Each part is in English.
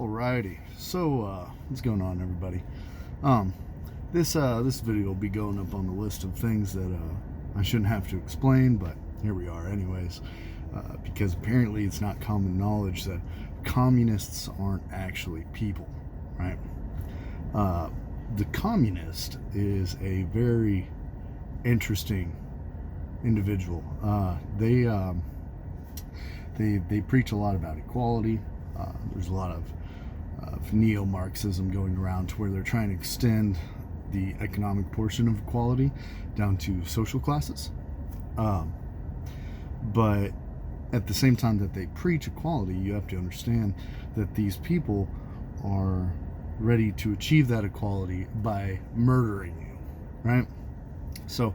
Alrighty, so what's going on, everybody? This video will be going up on the list of things that I shouldn't have to explain, but here we are anyways, because apparently it's not common knowledge that communists aren't actually people, right? The communist is a very interesting individual. They preach a lot about equality. There's a lot of neo-Marxism going around to where they're trying to extend the economic portion of equality down to social classes. But at the same time that they preach equality, you have to understand that these people are ready to achieve that equality by murdering you, right? So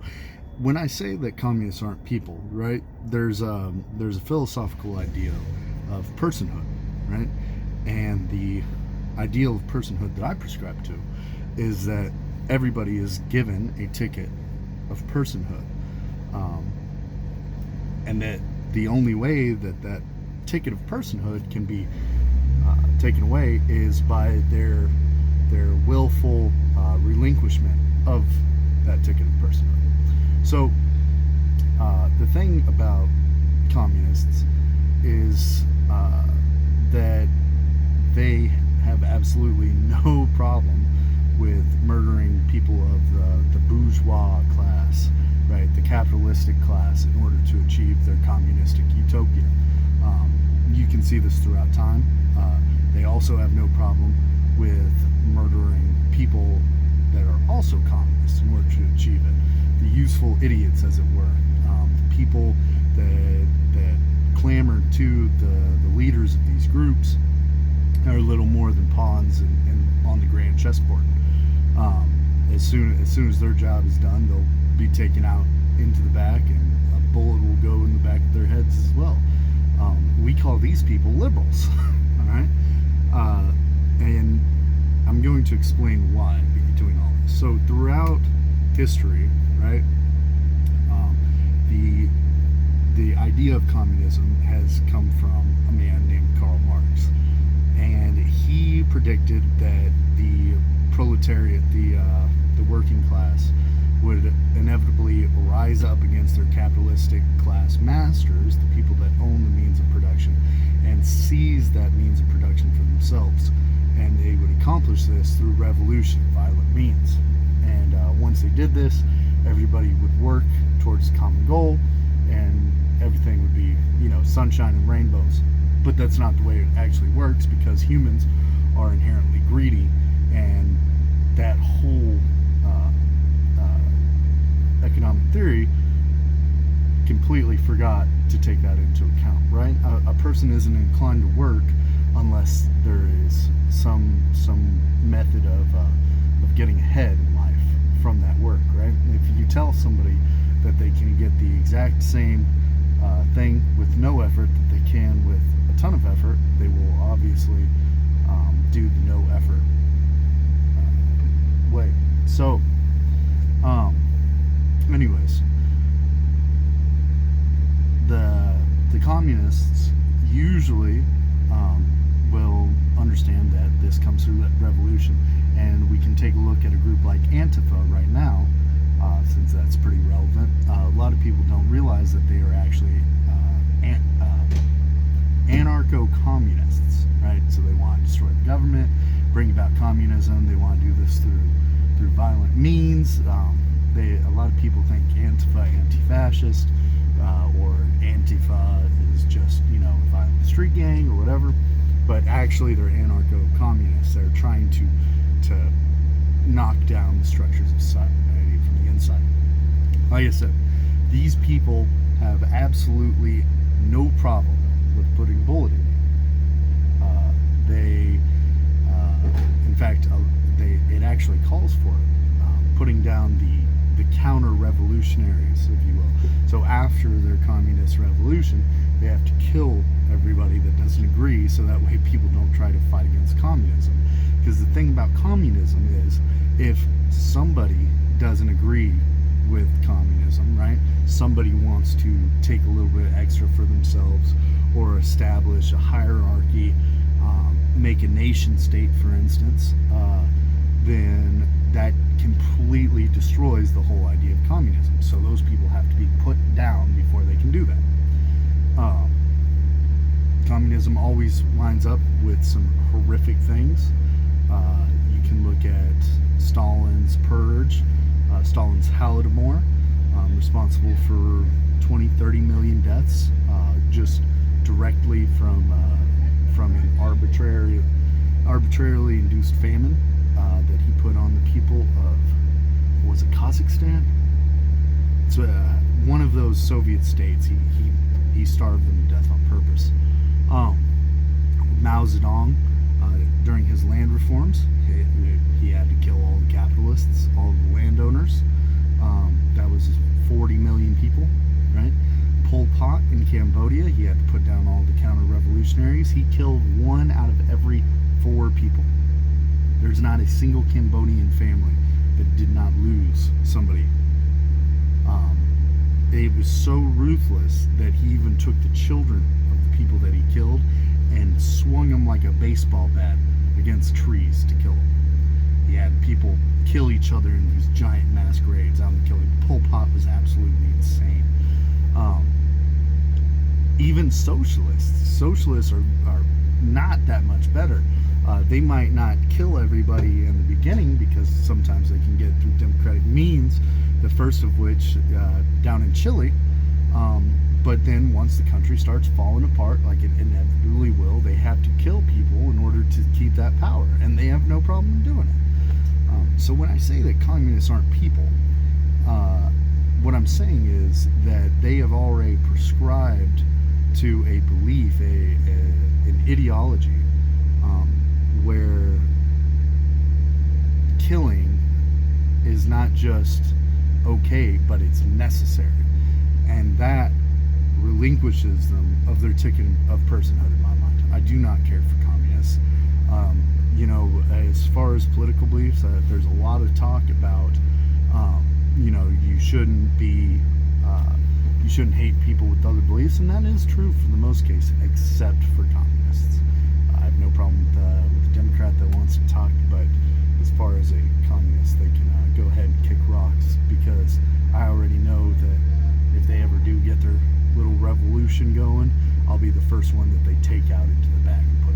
when I say that communists aren't people, right, there's a philosophical idea of personhood, right? And the ideal of personhood that I prescribe to is that everybody is given a ticket of personhood, and that the only way that that ticket of personhood can be taken away is by their willful relinquishment of that ticket of personhood. So the thing about communists is that they have absolutely no problem with murdering people of the bourgeois class, right, the capitalistic class, in order to achieve their communistic utopia. You can see this throughout time. They also have no problem with murdering people that are also communists in order to achieve it. The useful idiots, as it were, the people that clamor to the leaders of these groups are little more than pawns and on the grand chessboard. As soon as their job is done, they'll be taken out into the back, and a bullet will go in the back of their heads as well. We call these people liberals, all right? And I'm going to explain why we're doing all this. So throughout history, right, the idea of communism has come from a man named Karl Marx, and he predicted that the proletariat, the working class, would inevitably rise up against their capitalistic class masters, the people that own the means of production, and seize that means of production for themselves. And they would accomplish this through revolution, violent means. And once they did this, everybody would work towards the common goal, and everything would be, sunshine and rainbows. But that's not the way it actually works, because humans are inherently greedy, and that whole economic theory completely forgot to take that into account, right? A person isn't inclined to work unless there is some method of getting ahead in life from that work, right? If you tell somebody that they can get the exact same thing with no effort that they can with a ton of effort, they will obviously do the no effort way. So anyways, the communists usually will understand that this comes through that revolution, and we can take a look at a group like Antifa right now, since that's pretty relevant. A lot of people don't realize that they are actually anarcho-communists, right? So they want to destroy the government, bring about communism. They want to do this through violent means. A lot of people think Antifa anti-fascist, or Antifa is just a violent street gang or whatever, but actually they're anarcho-communists. They're trying to knock down the structures of society from the inside. Like I said, these people have absolutely no problem with putting a bullet in you. In fact, it actually calls for it, putting down the counter-revolutionaries, if you will. So after their communist revolution, they have to kill everybody that doesn't agree, so that way people don't try to fight against communism. Because the thing about communism is, if somebody doesn't agree with communism, right, somebody wants to take a little bit extra for themselves or establish a hierarchy, make a nation state, for instance, then that completely destroys the whole idea of communism. So those people have to be put down before they can do that. Communism always winds up with some horrific things. You can look at Stalin's purge, Stalin's Holodomor, responsible for 20, 30 million deaths, just directly from an arbitrarily induced famine that he put on the people of, was it Kazakhstan? It's one of those Soviet states. He starved them to death on purpose. Mao Zedong, during his land reforms, he had to kill all the capitalists, all the landowners. That was 40 million people, right? Pol Pot in Cambodia, he had to put down all the counter-revolutionaries. He killed 1 out of every 4 people. There's not a single Cambodian family that did not lose somebody. It was so ruthless that he even took the children of the people that he killed and swung them like a baseball bat against trees to kill them. He had people kill each other in these giant mass graves out in the killing. Pol Pot was absolutely insane. Even socialists are not that much better. They might not kill everybody in the beginning because sometimes they can get through democratic means, the first of which down in Chile. But then once the country starts falling apart, like it inevitably will, they have to kill people in order to keep that power, and they have no problem doing it. So when I say that communists aren't people, what I'm saying is that they have already prescribed to a belief, an ideology, where killing is not just okay, but it's necessary. And that relinquishes them of their ticket of personhood in my mind. I do not care for communists. As far as political beliefs, there's a lot of talk about, you shouldn't hate people with other beliefs, and that is true for the most case, except for communists. I have no problem with the Democrat that wants to talk, but as far as a communist, they can go ahead and kick rocks, because I already know that if they ever do get their little revolution going, I'll be the first one that they take out into the back and put